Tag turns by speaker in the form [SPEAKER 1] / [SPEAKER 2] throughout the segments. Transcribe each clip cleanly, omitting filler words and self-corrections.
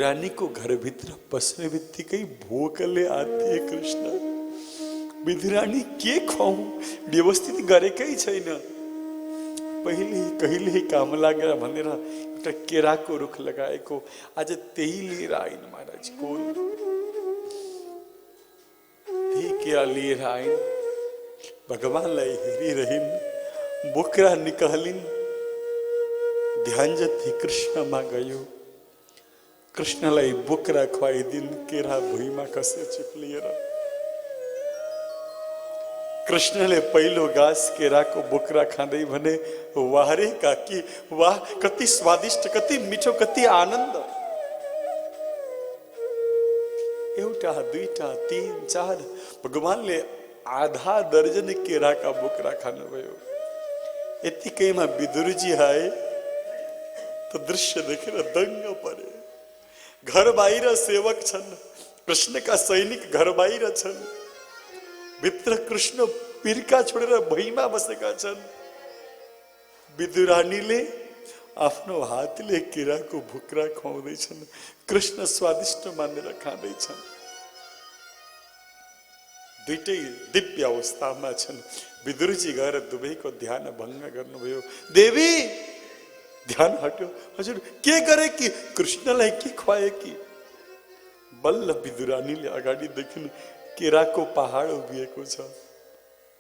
[SPEAKER 1] विदुरानी को घर भीतर पसने बित्ती कई भूकले आती है कृष्ण विदुरानी के खाऊ व्यवस्थित गरे कई छैन कहिले ही काम लागेर भनेर एउटा केराको रुख लगाएको आज त्यही लिएर आइन् महाराज को त्यही केरा लिएर आइन् भगवानलाई हेरिरहिन् बोक्रा निकालिन् ध्यान जति कृष्णमा गयो कृष्णलाई बोक्रा खुवाइदिन् केरा भुइँमा कसे चिप्लिएर कृष्णले पहिलो घाँस केराको बोक्रा खाँदै भने वाह रे काकी वाह कति स्वादिष्ट कति मिठो कति आनन्द एउटा दुईटा तीन चार भगवानले आधा दर्जन केराका बोक्रा खानुभयो यतिकैमा विदुरजी आए त दृश्य देखेर दङ्ग परे घर बाहिर सेवक छन् कृष्णका सैनिक घर बाहिर छन् भित्र कृष्ण पिर्का छोडेर भुइँमा बसेका छन् विदुरानीले आफ्नो हातले केराको भुक्रा खुवाउँदैछन् कृष्ण स्वादिष्ट मानेर खाँदैछन् दुईटै दिव्य अवस्थामा छन् विदुरजी गएर दुवैको ध्यान भङ्ग गर्नुभयो देवी ध्यान हट्यो हजुर के गरे कि कृष्णलाई के खुवाए कि बल्ल विदुरानीले अगाडि देखिन् केराको पहाड उभिएको छ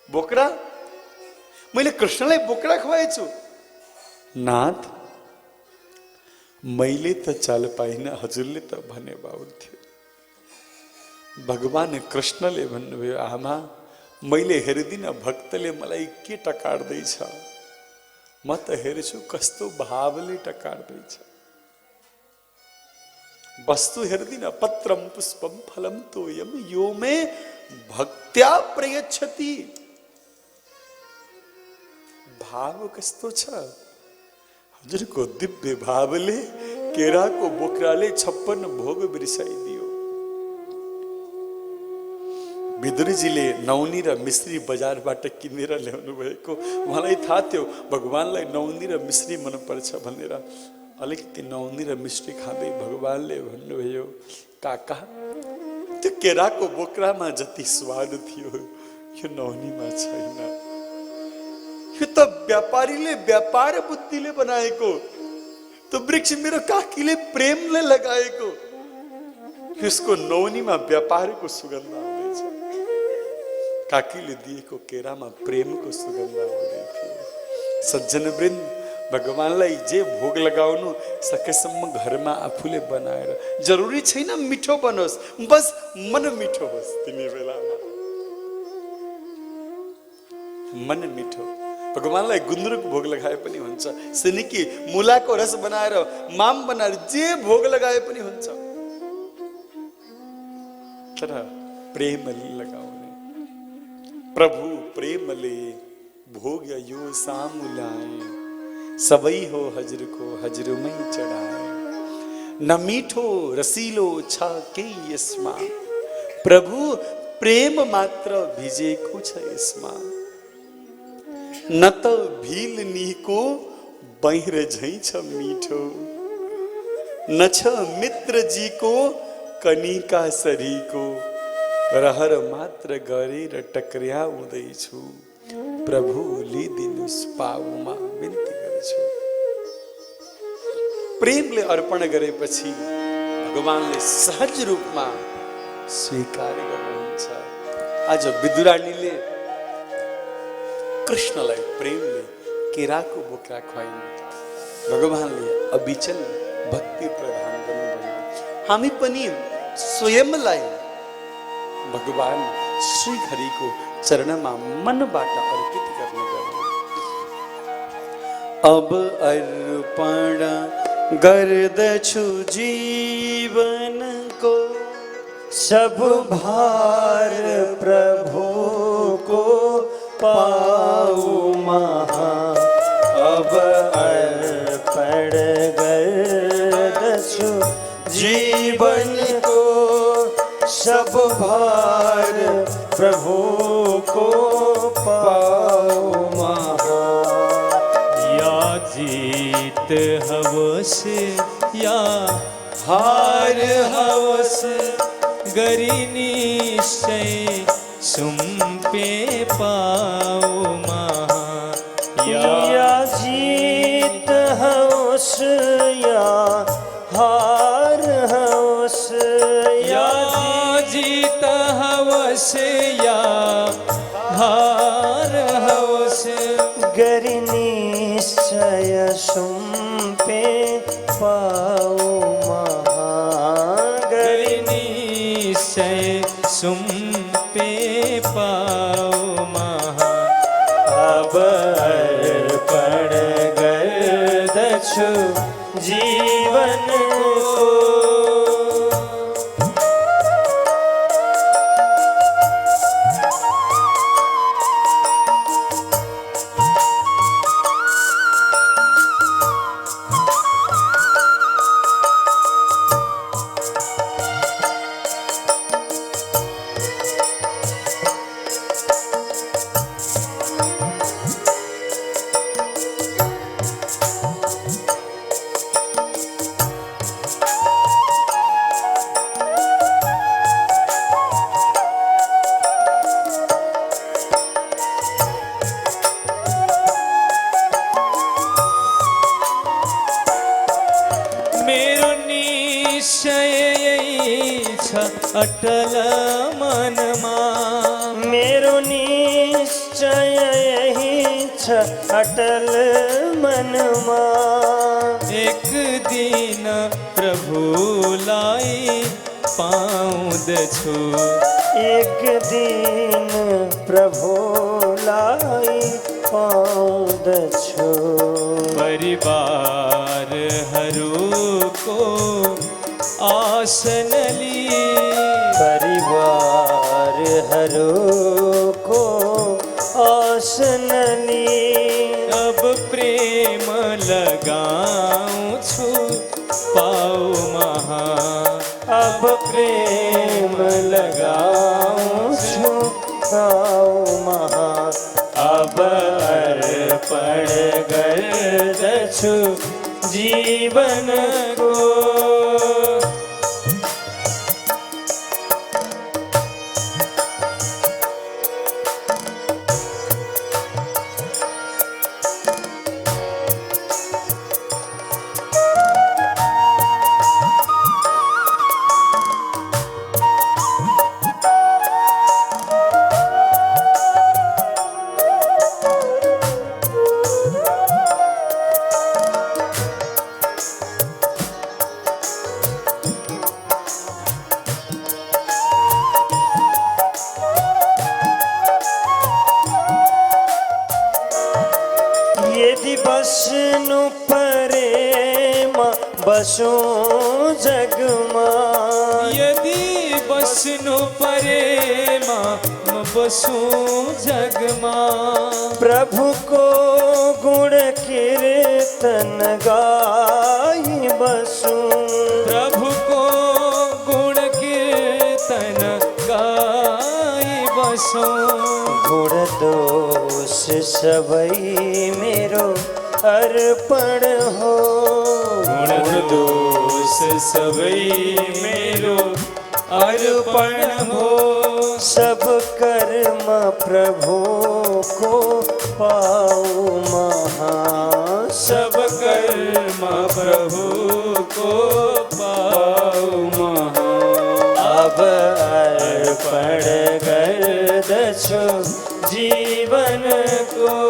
[SPEAKER 1] बोक्रा मैले कृष्णलाई बोक्रा खुवाएछु नाथ मैले त चाल पाइन हजुरले त भने बाहुन्थ्यो भगवान कृष्णले भन्नुभयो आमा मैले हेर्दिन भक्तले मलाई के टकार्दैछ म त हेर्छु कस्तो भावले टकार्दैछ वस्तु हेर्दिन पत्रम पुष्पम फलम तोयम यो मे भक्त्या प्रयच्छति भाव कस्तो छ हजुरको दिव्य भावले केराको बोक्राले 56 भोग बिर्साइदियो विदुरजीले नौनी र मिश्री बजारबाट किनेर ल्याउनु भएको मलाई थाहा थियो भगवानलाई नौनी र मिश्री मन पर्छ भनेर अलिकति नौनी र मिश्री खाँदै भगवानले भन्नुभयो काका त्यो केराको बोक्रामा जति स्वाद थियो यो नौनीमा छैन यो त व्यापारीले व्यापार बुद्धिले बनाएको त्यो वृक्ष मेरो काकीले प्रेमले लगाएको यसको नौनीमा व्यापारको सुगन्ध आउँदैछ काकीले दिएको केरामा प्रेमको सुगन्ध आउँदै थियो सज्जन वृन्द भगवानलाई जे भोग लगाउनु सकेसम्म घरमा आफूले बनाएर जरुरी छैन मिठो बनोस् बस मन मिठो होस् तिमी बेलामा मन मिठो भगवानलाई गुन्द्रुक भोग लगाए पनि हुन्छ सिनिकी मुलाको रस बनाएर माम बनाएर जे भोग लगाए पनि हुन्छ तर प्रेमले लगाउने प्रभु प्रेमले भोग यो सामुलाए सबै हो हजुरको हजुरमै चढाए न मिठो रसिलो छ के यसमा प्रभु प्रेम मात्र भिजेको छ यसमा न त भील निको बहिर झै छ मिठो न छ मित्रजीको कनिका सरीको रहर मात्र गरेर टक्र्याउँदैछु प्रभु लिदिनुस् पाउमा बिन्ती गर्छु प्रेमले अर्पण गरेपछि भगवानले सहज रूपमा स्वीकार गर्नुहुन्छ आज विदुरानीले कृष्णलाई प्रेमले केराको बोक्रा खुवाइन् भगवानले अविचल भक्ति प्रदान गर्नुभयो हामी पनि स्वयंलाई भगवान श्री हरिको चरणमा मनबाट अर्पित गर्ने गर्नु अब अर्पण गर्दछु जीवन को सब भार प्रभु को पाऊ महा अब अर्पण गर्दछु जीवन को सब भार प्रभु को पाओ महा या जीत हवस या हार
[SPEAKER 2] हार हवस गरी निश्चय सुम्पे पाओ महा
[SPEAKER 3] या जीत हवस या हार हवस
[SPEAKER 2] या जीत हवस या हार हवस
[SPEAKER 3] गरि निश्चय सुम्पे पाओ
[SPEAKER 2] गरि निश्चय सुम्पे पाओ महा
[SPEAKER 3] अब अर्पण कर दछु जीवन को
[SPEAKER 2] अटल मनमा
[SPEAKER 3] मेरो निश्चय यही छ अटल मनमा
[SPEAKER 2] एक दिन प्रभुलाई पाउँदछु
[SPEAKER 3] एक दिन प्रभुलाई पाउँदछु
[SPEAKER 2] परिवारहरूको आसनली
[SPEAKER 3] परिवारहरूको आसनली
[SPEAKER 2] अब प्रेम लगाउँछु पाऊ महा
[SPEAKER 3] अब प्रेम लगाउँछु पाऊ महा अब अर्पण गर्दछु जीवन को यदि बस्नु परेमा बसौँ जगमा
[SPEAKER 2] यदि बस्नु परेमा म बसौँ जगमा
[SPEAKER 3] प्रभुको गुण कीर्तन गाई बसौँ
[SPEAKER 2] प्रभुको गुण कीर्तन गाई बसौँ
[SPEAKER 3] गुण दोष सबै मेरो अर्पण हो
[SPEAKER 2] गुण दोष सबै मेरो अर्पण हो
[SPEAKER 3] सब कर्म प्रभु को पाऊ महा
[SPEAKER 2] सब कर्म प्रभु को पाऊ महा
[SPEAKER 3] अब अर्पण गर्दछु जीवन को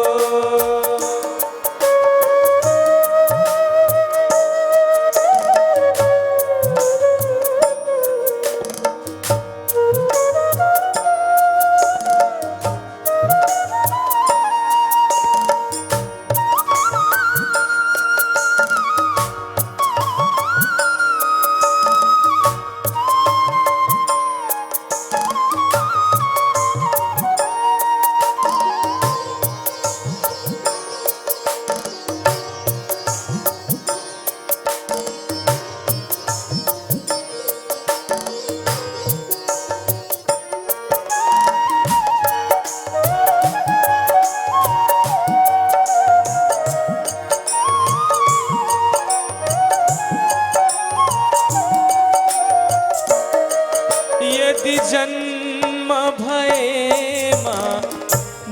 [SPEAKER 2] यदि जन्म भयेमा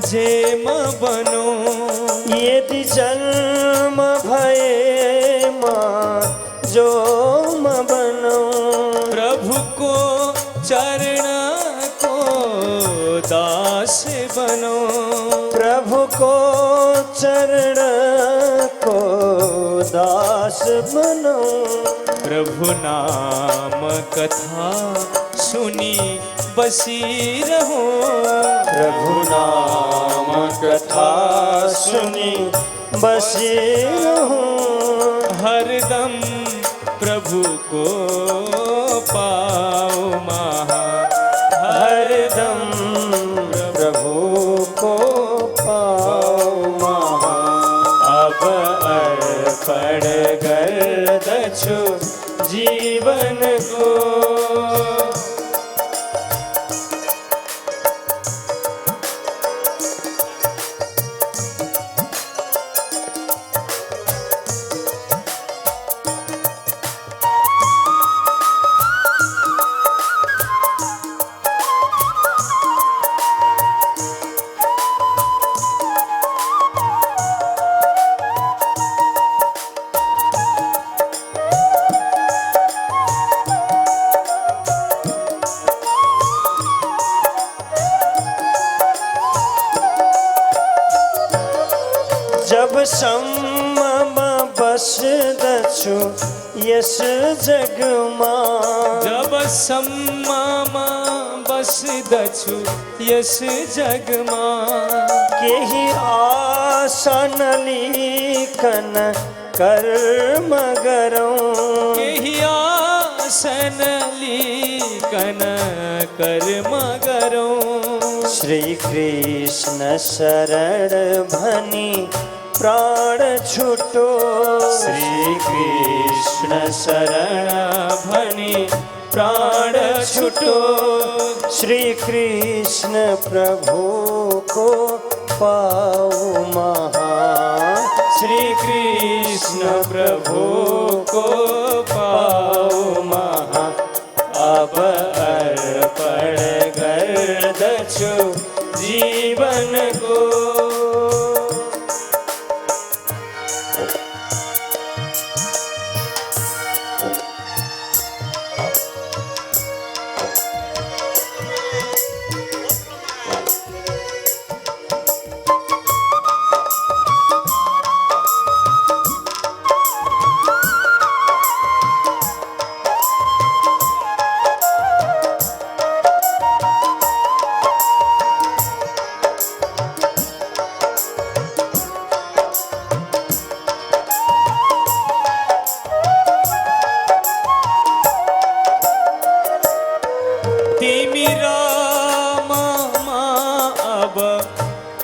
[SPEAKER 2] जेम बनो,
[SPEAKER 3] यदि जन्म भये माँ जो म बनो,
[SPEAKER 2] प्रभु को चरण को दास बनो,
[SPEAKER 3] प्रभु को चरण को दास बनो,
[SPEAKER 2] प्रभु नाम कथा सुनी बसी रहो,
[SPEAKER 3] प्रभु नाम कथा सुनी बसी रहूं,
[SPEAKER 2] हरदम प्रभु को पाओ महा,
[SPEAKER 3] हरदम प्रभु को पाओ महा। अब अर्पण कर दछु जीवन को, जब सम्म बस दछु यस जग मां,
[SPEAKER 2] जब सम्मा बस दछु यस जग मां,
[SPEAKER 3] केहि आसन लीखन कर्म गरौं,
[SPEAKER 2] केहि आसन लीकन कर्म गरो,
[SPEAKER 3] श्री कृष्ण शरण भनी प्राण छुटो,
[SPEAKER 2] श्री कृष्ण शरण भनी प्राण छुटो,
[SPEAKER 3] श्री कृष्ण प्रभु को पाओ महा,
[SPEAKER 2] श्री कृष्ण प्रभु को पाओ महा।
[SPEAKER 3] अब अर्पण कर दछु जीवन को,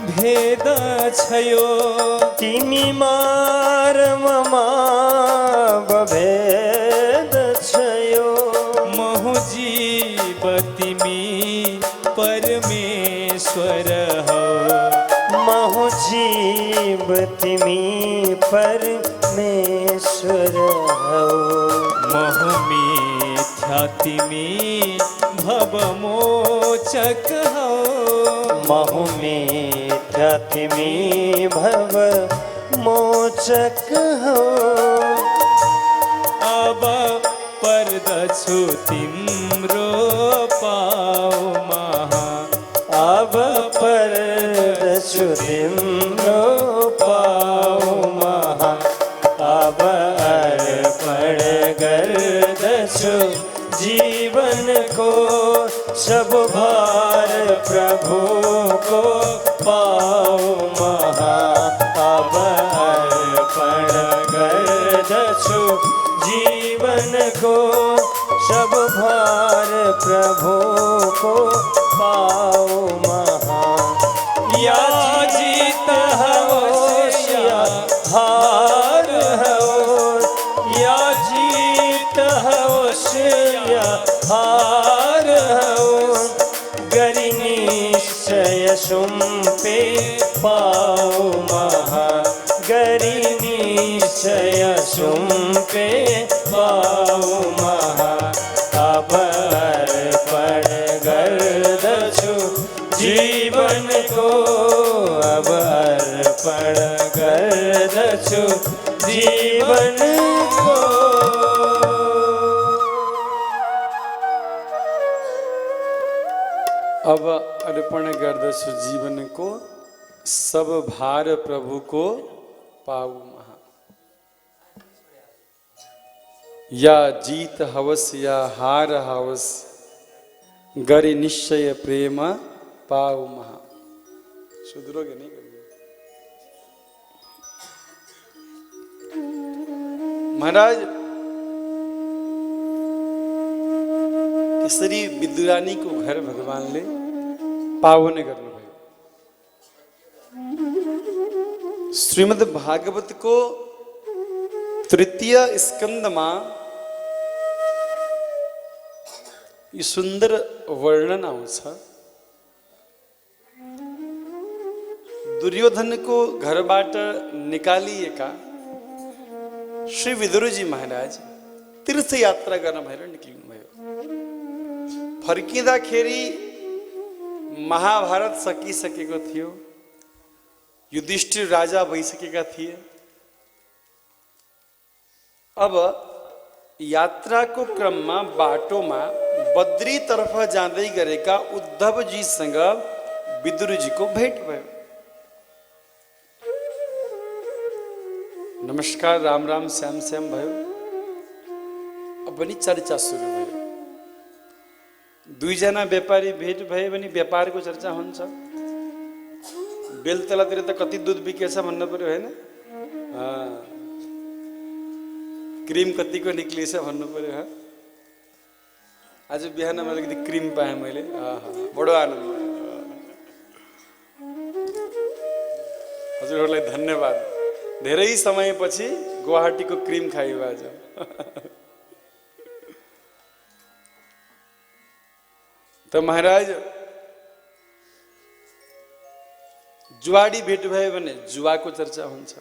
[SPEAKER 2] भेद छयो,
[SPEAKER 3] तिमी मार ममा भेद छयो,
[SPEAKER 2] महु जीव तिमी परमेश्वर हो,
[SPEAKER 3] महु जीव तिमी परमेश्वर हो,
[SPEAKER 2] महु मिथ्या तिमी भवमोचक हो,
[SPEAKER 3] महु मिथ्या तिमी भव मोचक हो,
[SPEAKER 2] अब परदछु तिम्रो पाओ महा,
[SPEAKER 3] अब परदछु तिम्रो पाओ महा, अब अर्पण गर्दछु जीवन को, सब भार प्रभु को पाओ महा, अब अर्पण गर्दछु जीवन को, सब भार प्रभु को पाओ महा।
[SPEAKER 2] या जीत हवश्या
[SPEAKER 3] हार हो, या जीत हवश्या हार हो, गरि निश्चय सुम पे पाओ महा, गरि निश्चय सुम पे पाओ महा, अब अर्पण सब अर्पण गर्दछु जीवन को।
[SPEAKER 1] अब अर्पण गर्दछु जीवन को, सब भार प्रभु को पाऊ महा। या जीत हवस या हार हवस, गरि निश्चय प्रेम पाऊ महा। सुधरोगे नहीं कभी? महाराज केसरी विदुरानी को घर भगवान ले पावन गर्नु भयो। श्रीमद् भागवत को तृतीय स्कंद में ये सुंदर वर्णन आउँछ। दुर्योधन को घरबाट निकालिएका श्री विदुरजी महाराज तीर्थ यात्रा गर्न भएर निक्लिनु भयो। फर्किँदाखेरि महाभारत सकिसकेको थियो, युधिष्ठिर राजा भइसकेका थिए। अब यात्राको क्रममा बाटोमा बद्री तर्फ जाँदै गरेका उद्धवजीसँग विदुरजीको भेट भयो। नमस्कार, राम राम, श्याम श्याम भयो। अब पनि चर्चा सुरु भयो। दुईजना व्यापारी भेट भए भने व्यापारको चर्चा हुन्छ। बेलतलातिर त कति दुध बिकेछ भन्नु पर्यो हैन? क्रिम कतिको निक्लिएछ भन्नु पर्यो। ह आज बिहान मैले अलिकति क्रिम पाएँ मैले, बडो आनन्द भयो। हजुरहरूलाई धन्यवाद। धेरै समयपछि गुवाहाटीको क्रिम खाइयो आज। त महाराज जुवाडी भेट भयो भने जुवाको चर्चा हुन्छ,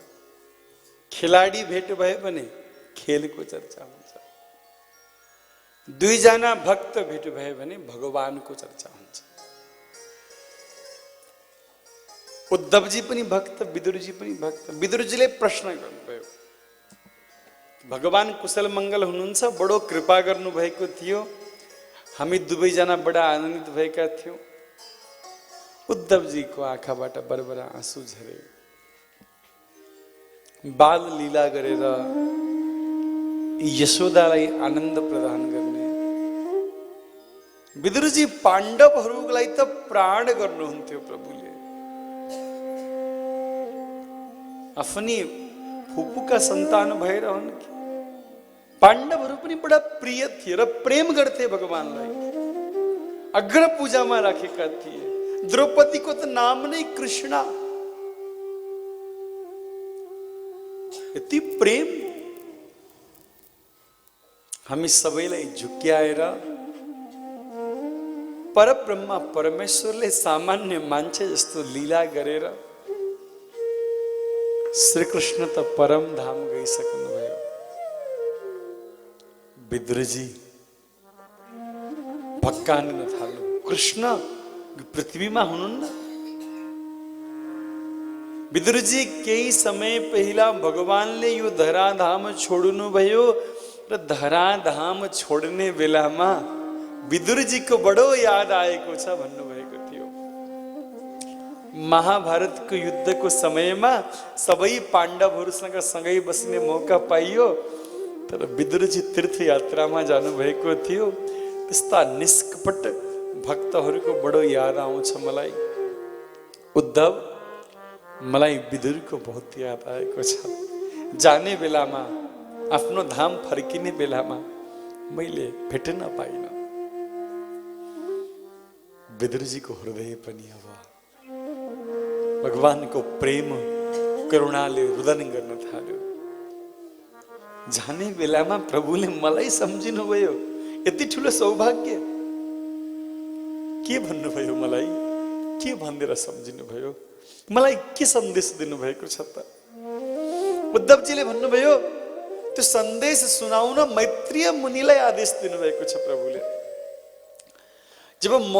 [SPEAKER 1] खेलाडी भेट भयो भने खेलको चर्चा हुन्छ, दुईजना भक्त भेट भयो भने भगवानको चर्चा हुन्छ। उद्धवजी पनि भक्त, विदुरजी पनि भक्त। विदुरजीले प्रश्न गर्नुभयो, भगवान कुशल मङ्गल हुनुहुन्छ, बडो कृपा गर्नुभएको थियो, हामी दुवैजना बडा आनन्दित भएका थियौँ। उद्धवजीको आँखाबाट बरबरा आँसु झरे। बाल लीला गरेर यशोदालाई आनन्द प्रदान गर्ने विदुरजी पाण्डवहरूलाई त प्राण गर्नुहुन्थ्यो प्रभुले। आफ्नी फुपूका सन्तान भएर हुन् कि पाण्डवहरू पनि बडा प्रिय थिए र प्रेम गर्थे भगवानलाई। अग्र पूजामा राखेका थिए। द्रौपदीको त नाम नै कृष्ण। यति प्रेम हामी सबैलाई झुक्क्याएर परब्रह्म परमेश्वरले सामान्य मान्छे जस्तो लीला गरेर श्रीकृष्ण त परम धाम गइसक्नु भयो। विदुरजी भक्कानिन थाल्नु, कृष्ण पृथ्वीमा हुनुहुन्न। विदुरजी केही समय पहिला भगवानले यो धराधाम छोड्नु भयो र धराधाम छोड्ने बेलामा विदुरजीको बडो याद आएको छ भन्नुभएको थियो। महाभारतको युद्धको समयमा सबै पाण्डवहरूसँग सँगै बस्ने मौका पाइयो, तर विदुरजी तीर्थ यात्रामा जानुभएको थियो। त्यस्ता निष्कपट भक्तहरूको बडो याद आउँछ मलाई। उद्धव, मलाई विदुरको बहुत याद आएको छ। जाने बेलामा, आफ्नो धाम फर्किने बेलामा मैले भेट्न पाइनँ। विदुरजीको हृदय पनि अब भगवानको प्रेम करुणाले रुदन गर्न थाल्यो। जाने बेलामा प्रभुले मलाई सम्झिनु भयो। यति ठुलो सौभाग्य। के भन्नुभयो मलाई? के भनेर सम्झिनु भयो? मलाई के सन्देश दिनुभएको छ त? उद्धवजीले भन्नुभयो, त्यो सन्देश सुनाउन मैत्रीय मुनिलाई आदेश दिनुभएको छ प्रभुले। जब म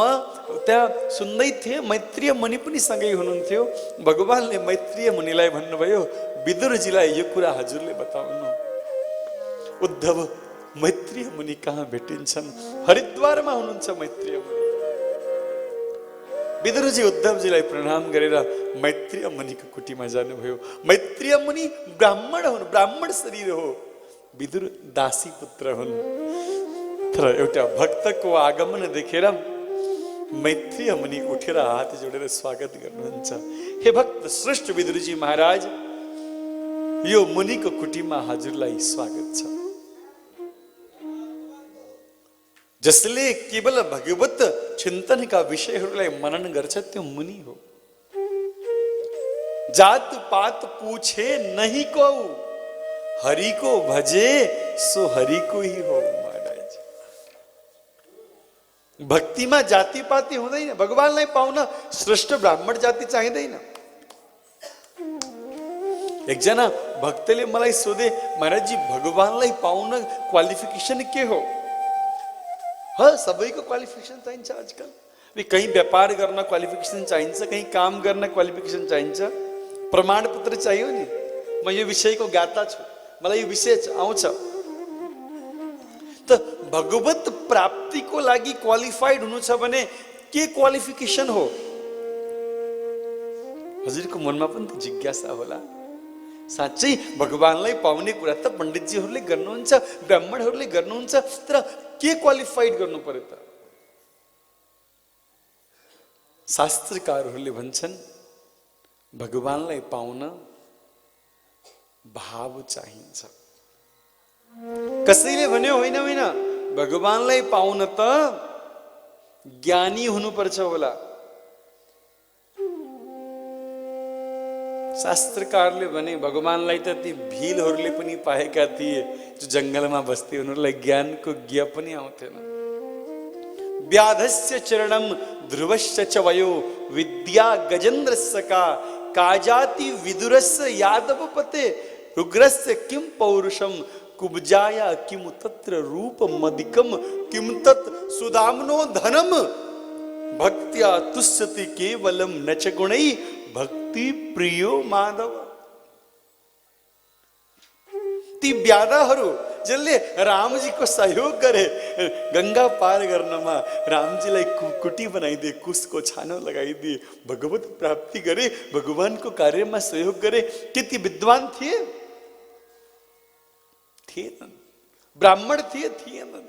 [SPEAKER 1] त्यहाँ सुन्दै थिएँ मैत्रीय मुनि पनि सँगै हुनुहुन्थ्यो। भगवानले मैत्रीय मुनिलाई भन्नुभयो विदुरजीलाई यो कुरा हजुरले बताउनु। उद्धव मैत्रीय मुनि कहाँ भेटिन्छन्? हरिद्वारमा हुनुहुन्छ मैत्रीय मुनि। विदुरजी उद्धवजीलाई प्रणाम गरेर मैत्रीय मुनिको कुटीमा जानुभयो। मैत्रीय मुनि ब्राह्मण हुन्, ब्राह्मण शरीर हो। विदुर दासी पुत्र हुन्। तर एउटा भक्तको आगमन देखेर मैत्रीय मुनि उठेर हात जोडेर स्वागत गर्नुहुन्छ। हे भक्त श्रेष्ठ विदुरजी महाराज, यो मुनिको कुटीमा हजुरलाई स्वागत छ। जसले केवल भगवत चिन्तनका विषयहरूलाई मनन गर्छ त्यो मुनि हो। जात पात पूछे नहीं को, हरि को भजे सो हरि को ही हो। महाराज भक्तिमा जाति पाति हुँदैन। भगवानलाई पाउन श्रेष्ठ ब्राह्मण जाति चाहिँदैन। एकजना भक्तले मलाई सोधे महाराजजी भगवानलाई पाउन क्वालिफिकेसन के हो? सबैको क्वालिफिकेसन चाहिन्छ आजकल। कहीँ व्यापार गर्न क्वालिफिकेसन चाहिन्छ, कहीँ काम गर्न क्वालिफिकेसन चाहिन्छ, प्रमाणपत्र चाहियो नि। म यो विषयको ज्ञाता छु, मलाई यो विषय आउँछ। त भगवत प्राप्तिको लागि क्वालिफाइड हुनु छ भने के क्वालिफिकेसन हो? हजुरको मनमा पनि त जिज्ञासा होला। साँच्चै भगवानलाई पाउने कुरा त पण्डितजीहरूले गर्नुहुन्छ, ब्राह्मणहरूले गर्नुहुन्छ, तर के क्वालिफाइड गर्नु पर्यो त? शास्त्रकारहरूले भन्छन् भगवानलाई पाउन भाव चाहिन्छ। कसैले भन्यो होइन होइन, भगवानलाई पाउन त ज्ञानी हुनुपर्छ होला। शास्त्रकारले भने भगवानलाई त ती भीलहरूले पनि पाएका थिए जो जङ्गलमा बस्थे, उनीहरूलाई ज्ञानको ज्ञ पनि आउँथेन। व्याधस्य चरणम ध्रुवश्च च वयो विद्या गजेन्द्रस्य का जाति विदुरस्य यादवपते रुग्रस्य किम पौरुषम कुब्जाया किम तत्र रूपमधिकम किम तत् सुदाम्नो धनम भक्त्या तुष्यति केवलम न च गुणै भक्ति प्रियो माधव। ती व्याधाहरू जसले रामजीको सहयोग गरे, गंगा पार गर्नमा रामजीलाई कुटी बनाइदिए, कुशको छानो लगाइदिए, भगवत प्राप्ति गरे, भगवानको कार्यमा सहयोग गरे, के ती विद्वान थिए? थिएनन्। ब्राह्मण थिए? थिएनन्।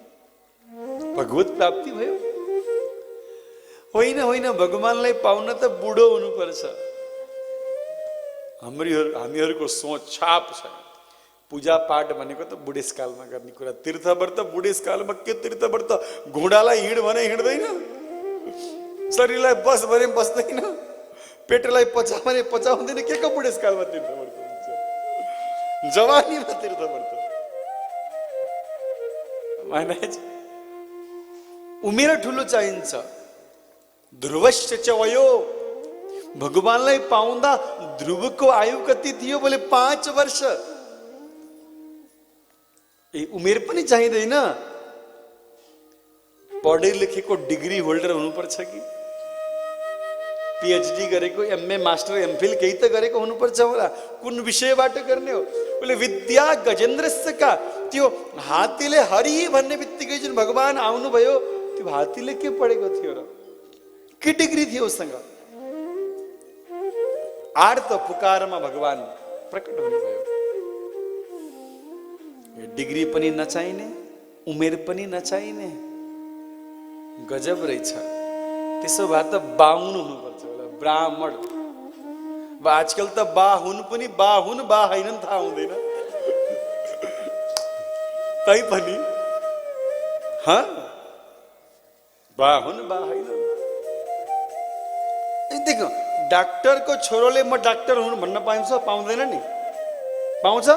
[SPEAKER 1] भगवत प्राप्ति भयो? होइन होइन, भगवानलाई पाउन त बुढो हुनुपर्छ। हामीहरूको सोच छाप छ। पूजा पाठ भनेको त बुढेसकालमा गर्ने कुरा। तीर्थव्रत बुढेसकालमा के तीर्थव्रत? घोडालाई हिँड भने हिँड्दैन, शरीरलाई बस भने बस्दैन, पेटलाई पचा भने पचाउँदैन। के को बुढेसकालमा तीर्थव्रत हुन्छ? जवानीमा तीर्थव्रत। महाराज उमेर ठुलो चाहिन्छ। ध्रुवश्च च वयो, भगवानलाई पाउँदा ध्रुवको आयु कति थियो? बोले 5 वर्ष। उमेर पनि चाहिँदैन। पढे लेखेको डिग्री होल्डर हुनुपर्छ कि पीएचडी गरेको, एमए मास्टर एमफिल केही त गरेको हुनुपर्छ होला। कुन विषयबाट गर्ने हो? बोले विद्या गजेन्द्रस्य का। त्यो हात्तीले हरि भन्ने बित्तिकै जुन भगवान आउनुभयो, त्यो हात्तीले के पढेको थियो र? के डिग्री थियो उसँग? आर्त पुकारमा भगवान प्रकट हुनुभयो। डिग्री पनि नचाहिने, उमेर पनि नचाहिने, गजब रहेछ। त्यसो भए त बाहुन हुनुपर्छ होला, ब्राह्मण। आजकल त बाहुन पनि बाहुन बा हैनन् थाहा हुँदैन। तै पनि बाहुन बा हैनन्। देखो, डाक्टरको छोरोले म डाक्टर हुनु भन्न पाउँछ? पाउँदैन नि। पाउँछ?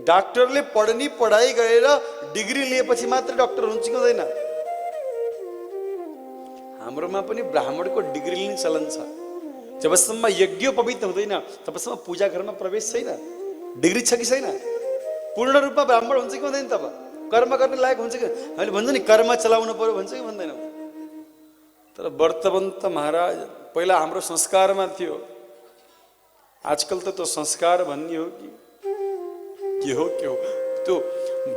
[SPEAKER 1] डाक्टरले पढ्ने पढाइ गरेर डिग्री लिएपछि मात्र डाक्टर हुन्छ कि हुँदैन? हाम्रोमा पनि ब्राह्मणको डिग्री लिने चलन छ। जबसम्म यज्ञोपवीत हुँदैन तबसम्म पूजा घरमा प्रवेश छैन। डिग्री छ कि छैन? पूर्ण रूपमा ब्राह्मण हुन्छ कि हुँदैन? तब कर्म गर्ने लायक हुन्छ कि? हामीले भन्छ नि कर्म चलाउनु पर्यो भन्छ कि भन्दैनौँ? तर वर्तमान त महाराज पहिला हाम्रो संस्कारमा थियो, आजकल त त्यो संस्कार भन्ने हो कि के हो त्यो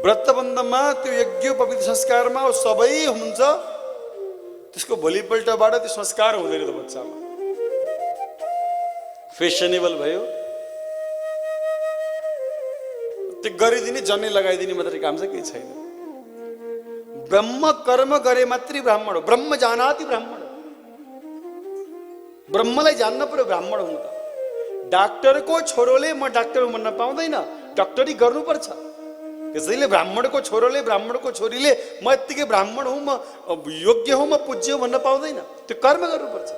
[SPEAKER 1] व्रतबन्धमा त्यो यज्ञ पवित्र संस्कारमा सबै हुन्छ, त्यसको भोलिपल्टबाट त्यो संस्कार हुँदैन त बच्चामा, फेसनेबल भयो, त्यो गरिदिने जनै लगाइदिने मात्रै काम चाहिँ केही छैन। ब्रह्म कर्म गरे मात्रै ब्राह्मण हो, ब्रह्म जानाति ब्राह्मण, ब्रह्मलाई जान्न पर्यो ब्राह्मण हुनु त। डाक्टरको छोरोले म डाक्टर भन्न पाउँदैन, डाक्टरी गर्नुपर्छ। त्यसैले ब्राह्मणको छोरोले ब्राह्मणको छोरीले म यत्तिकै ब्राह्मण हुँ, म योग्य हुँ, म पूज्य हुँ भन्न पाउँदैन, त्यो कर्म गर्नुपर्छ।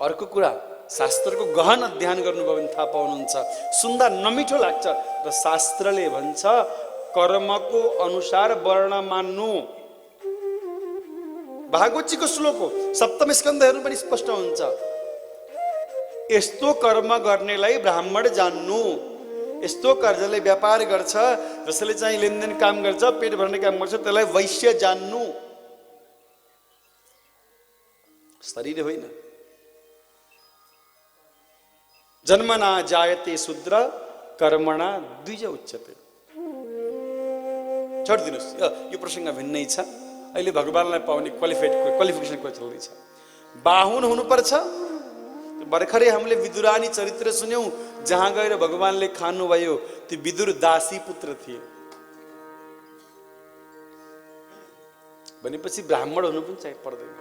[SPEAKER 1] अर्को कुरा, शास्त्रको गहन अध्ययन गर्नुभयो भने थाहा पाउनुहुन्छ, सुन्दा नमिठो लाग्छ र शास्त्रले भन्छ कर्मको अनुसार वर्ण मान्नु। भागवतजीको श्लोक हो, सप्तम स्कन्धहरू पनि स्पष्ट हुन्छ, यस्तो कर्म गर्नेलाई ब्राह्मण जान्नु, यस्तो कर्जले व्यापार गर्छ, जसले चाहिँ लेनदेन काम गर्छ, पेट भर्ने काम गर्छ, त्यसलाई वैश्य जान्नु। शरीर होइन। जन्मना जायते शूद्र कर्मणा द्विज उच्यते। छोडिदिनुहोस्, यो प्रसङ्ग भिन्नै छ। अहिले भगवानलाई पाउने क्वालिफिकेसन कुरा चल्दैछ। बाहुन हुनुपर्छ। भर्खरै हामीले विदुरानी चरित्र सुन्यौं, जहाँ गएर भगवानले खानुभयो, ती विदुर दासी पुत्र थिए भनेपछि ब्राह्मण हुनु पनि चाहिँ पर्दैन।